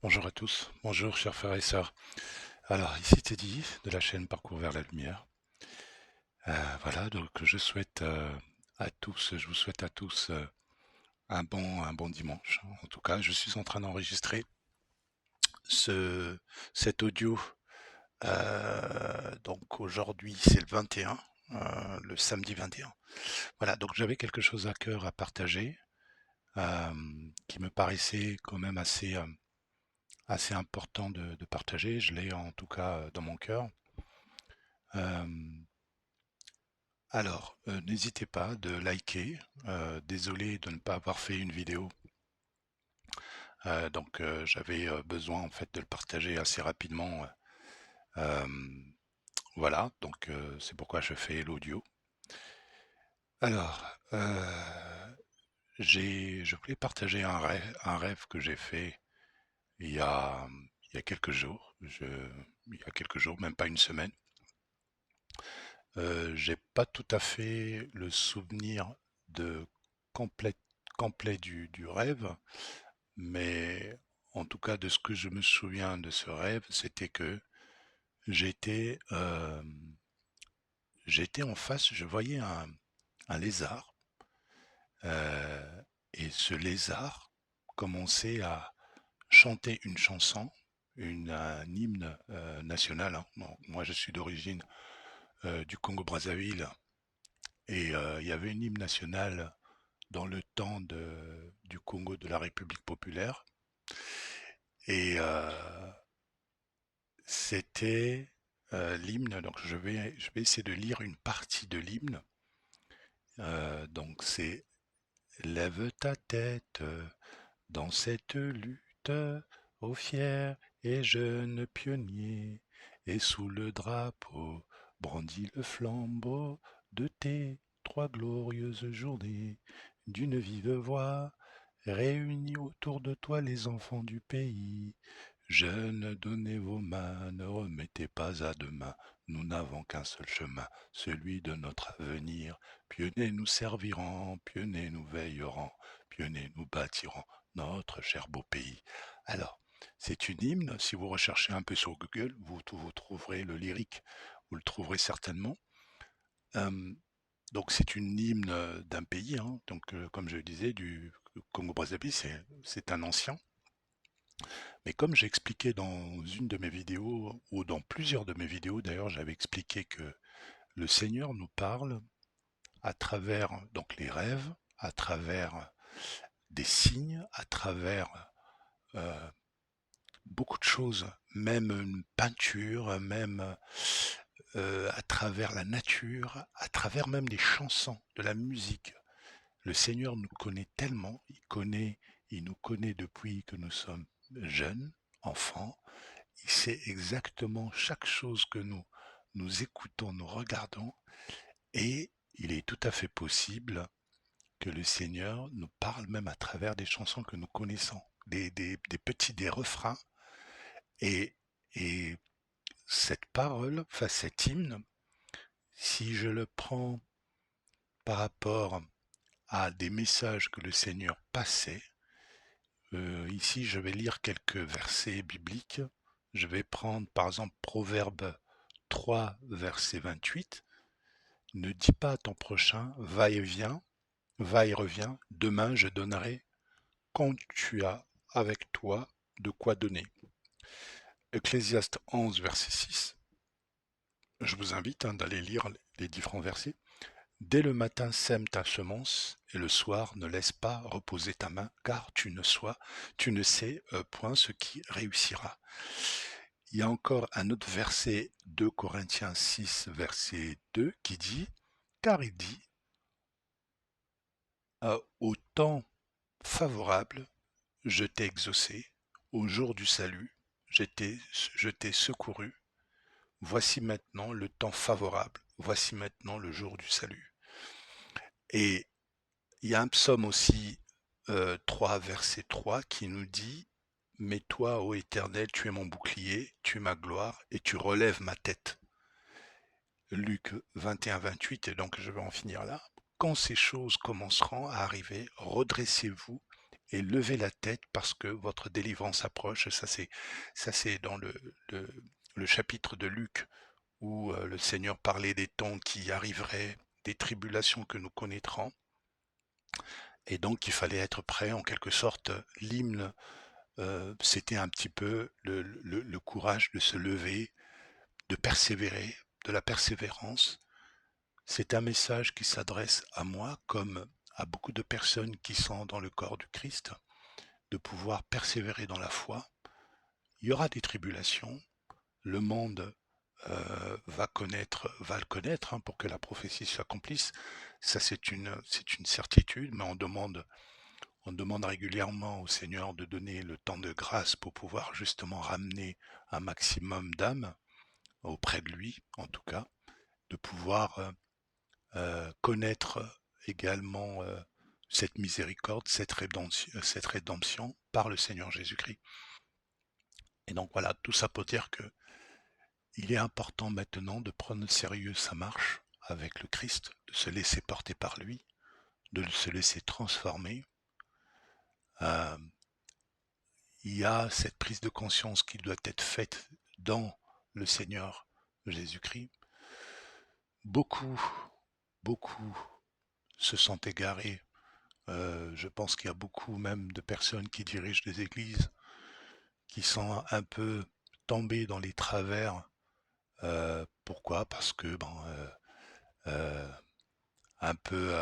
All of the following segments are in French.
Bonjour à tous, bonjour chers frères et sœurs. Alors ici Teddy de la chaîne Parcours vers la lumière. Voilà, donc je souhaite à tous, je vous souhaite à tous un bon dimanche. En tout cas, je suis en train d'enregistrer ce, cet audio. Donc aujourd'hui c'est le 21, le samedi 21. Voilà, donc j'avais quelque chose à cœur à partager euh, qui me paraissait quand même assez important de partager. Je l'ai en tout cas dans mon cœur. Euh, N'hésitez pas de liker. Désolé de ne pas avoir fait une vidéo. J'avais besoin en fait de le partager assez rapidement. Euh, voilà, donc c'est pourquoi je fais l'audio. Alors, je voulais partager un rêve que j'ai fait il y a, il y a quelques jours. Il y a quelques jours, même pas une semaine. J'ai pas tout à fait le souvenir de complet, complet du rêve, mais en tout cas de ce que je me souviens de ce rêve, c'était que j'étais euh, j'étais en face, je voyais un lézard, euh, et ce lézard commençait à chanter une chanson, un hymne national, hein. Bon, moi je suis d'origine du Congo-Brazzaville, et il y avait une hymne nationale dans le temps du Congo de la République populaire. Et c'était l'hymne, donc je vais essayer de lire une partie de l'hymne. Donc c'est Lève ta tête dans cette lutte, ô fier et jeune pionnier, et sous le drapeau brandis le flambeau de tes 3 glorieuses journées, d'une vive voix, réunis autour de toi les enfants du pays. Jeunes, donnez vos mains, ne remettez pas à demain, nous n'avons qu'un seul chemin, celui de notre avenir. Pionniers nous servirons, pionniers nous veillerons, pionniers nous bâtirons notre cher beau pays. Alors, c'est une hymne, si vous recherchez un peu sur Google, vous trouverez le lyrique, vous le trouverez certainement. Euh, donc c'est une hymne d'un pays, hein, donc comme je le disais, du Congo-Brazzaville, c'est un ancien. Mais comme j'ai expliqué dans une de mes vidéos, ou dans plusieurs de mes vidéos d'ailleurs, j'avais expliqué que le Seigneur nous parle à travers donc les rêves, à travers des signes, à travers euh, beaucoup de choses, même une peinture, même à travers la nature, à travers même des chansons, de la musique. Le Seigneur nous connaît tellement, il nous connaît depuis que nous sommes jeunes, enfants. Il sait exactement chaque chose que nous écoutons, nous regardons, et il est tout à fait possible que le Seigneur nous parle même à travers des chansons que nous connaissons, des refrains, et, et cette parole, enfin cet hymne, si je le prends par rapport à des messages que le Seigneur passait, ici je vais lire quelques versets bibliques. Je vais prendre par exemple Proverbe 3, verset 28. Ne dis pas à ton prochain, va et viens, va et reviens, demain je donnerai quand tu as avec toi de quoi donner. Ecclésiaste 11, verset 6. Je vous invite d'aller lire les différents versets. Dès le matin sème ta semence, et le soir ne laisse pas reposer ta main, car tu ne sais point ce qui réussira. Il y a encore un autre verset, 2 Corinthiens 6, verset 2, qui dit, car il dit, au temps favorable, je t'ai exaucé, au jour du salut, je t'ai secouru. Voici maintenant le temps favorable, voici maintenant le jour du salut. Et il y a un psaume aussi, 3, verset 3, qui nous dit, mais toi, ô Éternel, tu es mon bouclier, tu es ma gloire, et tu relèves ma tête. Luc 21, 28, et donc je vais en finir là. Quand ces choses commenceront à arriver, redressez-vous et levez la tête parce que votre délivrance approche. Ça c'est dans le, le chapitre de Luc où le Seigneur parlait des temps qui arriveraient, des tribulations que nous connaîtrons. Et donc il fallait être prêt en quelque sorte. L'hymne, c'était un petit peu le courage de se lever, de persévérer, de la persévérance. C'est un message qui s'adresse à moi comme à beaucoup de personnes qui sont dans le corps du Christ, de pouvoir persévérer dans la foi. Il y aura des tribulations, le monde va le connaître hein, pour que la prophétie s'accomplisse. Ça c'est une certitude, mais on demande régulièrement au Seigneur de donner le temps de grâce pour pouvoir justement ramener un maximum d'âmes auprès de lui, en tout cas, de pouvoir connaître également cette miséricorde, cette rédemption par le Seigneur Jésus-Christ. Et donc voilà, tout ça pour dire que il est important maintenant de prendre au sérieux sa marche avec le Christ, de se laisser porter par lui, de se laisser transformer. Euh, il y a cette prise de conscience qui doit être faite dans le Seigneur Jésus-Christ. Beaucoup, beaucoup se sont égarés. Je pense qu'il y a beaucoup même de personnes qui dirigent des églises qui sont un peu tombées dans les travers. Pourquoi? Parce que euh, un peu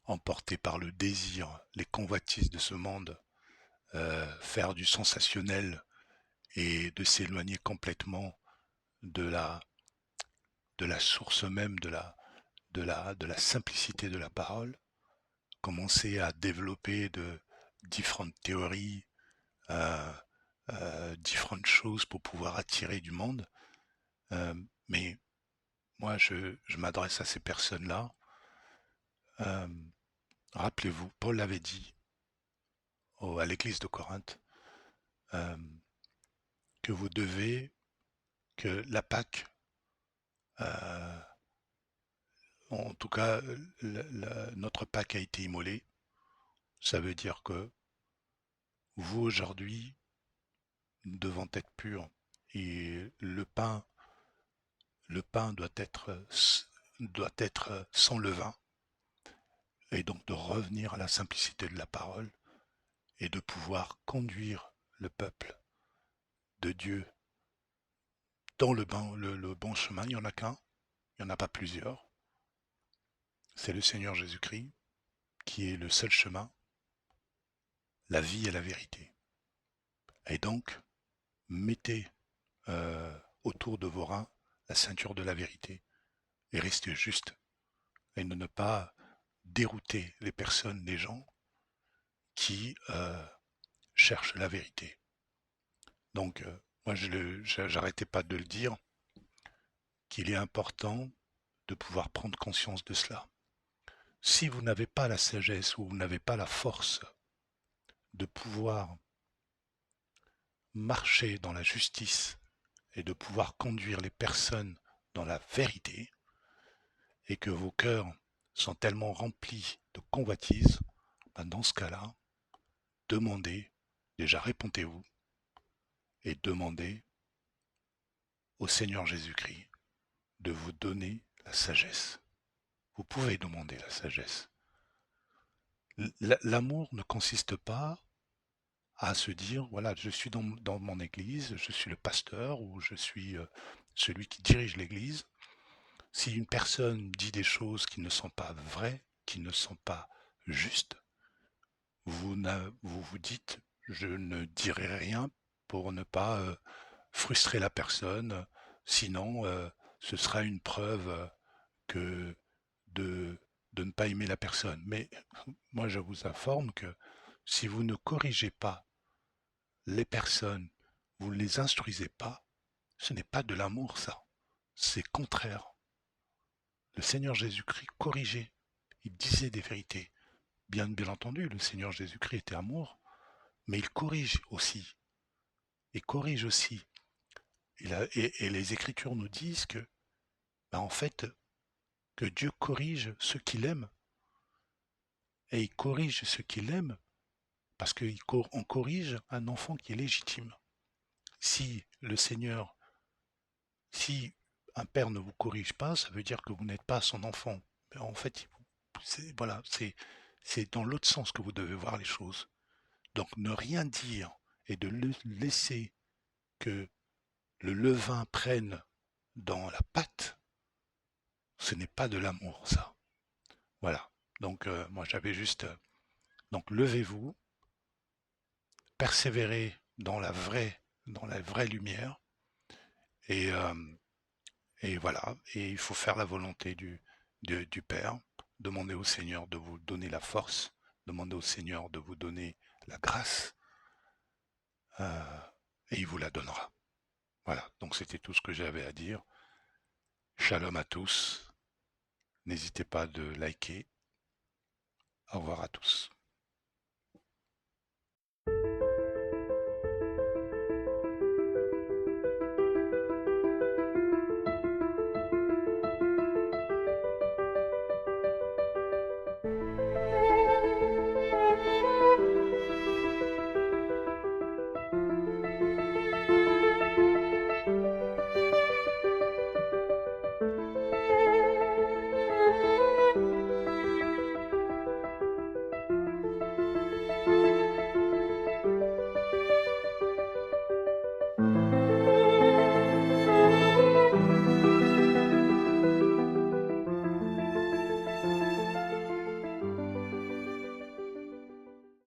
emportés par le désir, les convoitises de ce monde, faire du sensationnel et de s'éloigner complètement de de la source même de la simplicité de la parole, commencer à développer de différentes théories, euh, différentes choses pour pouvoir attirer du monde. Euh, mais moi, je m'adresse à ces personnes-là. Euh, Rappelez-vous, Paul l'avait dit à l'église de Corinthe, euh, que vous devez, que la Pâque, euh, en tout cas, notre Pâque a été immolée. Ça veut dire que vous, aujourd'hui, nous devons être purs. Et le pain doit être sans levain. Et donc de revenir à la simplicité de la parole et de pouvoir conduire le peuple de Dieu dans le bon chemin. Il n'y en a qu'un, il n'y en a pas plusieurs. C'est le Seigneur Jésus-Christ qui est le seul chemin, la vie et la vérité. Et donc, mettez autour de vos reins la ceinture de la vérité et restez juste et ne pas dérouter les personnes, les gens qui cherchent la vérité. Donc, moi, j'arrêtais pas de le dire, qu'il est important de pouvoir prendre conscience de cela. Si vous n'avez pas la sagesse ou vous n'avez pas la force de pouvoir marcher dans la justice et de pouvoir conduire les personnes dans la vérité, et que vos cœurs sont tellement remplis de convoitises, ben dans ce cas-là, demandez, déjà répondez-vous, et demandez au Seigneur Jésus-Christ de vous donner la sagesse. Vous pouvez demander la sagesse. L'amour ne consiste pas à se dire, voilà, je suis dans mon église, je suis le pasteur ou je suis celui qui dirige l'église. Si une personne dit des choses qui ne sont pas vraies, qui ne sont pas justes, vous vous dites, je ne dirai rien pour ne pas frustrer la personne, sinon ce sera une preuve que de, de ne pas aimer la personne. Mais moi, je vous informe que si vous ne corrigez pas les personnes, vous ne les instruisez pas, ce n'est pas de l'amour, ça. C'est contraire. Le Seigneur Jésus-Christ corrigeait. Il disait des vérités. Bien entendu, le Seigneur Jésus-Christ était amour, mais il corrige aussi. Il corrige aussi. Et les Écritures nous disent que, ben en fait, que Dieu corrige ceux qu'il aime. Et il corrige ceux qu'il aime parce qu'on corrige un enfant qui est légitime. Si le Seigneur, si un père ne vous corrige pas, ça veut dire que vous n'êtes pas son enfant. Mais en fait, voilà, c'est dans l'autre sens que vous devez voir les choses. Donc ne rien dire et de laisser que le levain prenne dans la pâte, ce n'est pas de l'amour, ça. Voilà. Donc moi j'avais juste... donc levez-vous, persévérez dans la vraie lumière, et, euh, et voilà. Et il faut faire la volonté du Père. Demandez au Seigneur de vous donner la force, demandez au Seigneur de vous donner la grâce, euh, et il vous la donnera. Voilà, donc c'était tout ce que j'avais à dire. Shalom à tous. N'hésitez pas de liker. Au revoir à tous.